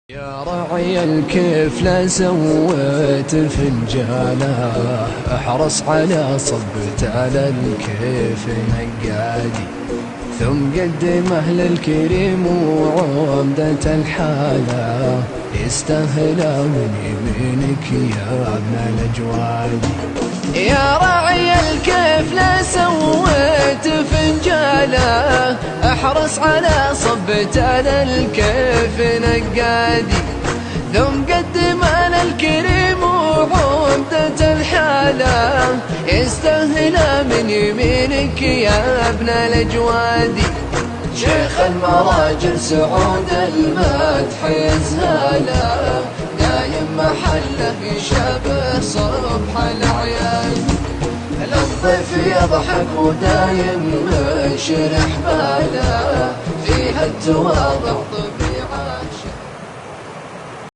يا راعي الكيف لا سويت فنجاله، احرص على صبت على الكيف نقادي، ثم قدمه للكريم وعمدة الحالة، يستاهل من يمينك يا ابن الأجواد. يا راعي الكيف لا سويت فنجاله، احرص على صبت على الكيف نقادي، ثم قدم على الكريم وعمدة الحالة، يستاهل من يمينك يا ابن الأجواد. شيخ المراجل سعود المدح يزهاله، دايم محله يشابه صبح الأعياد، للضيف يضحك ودايم شرح باله، فيها التواضع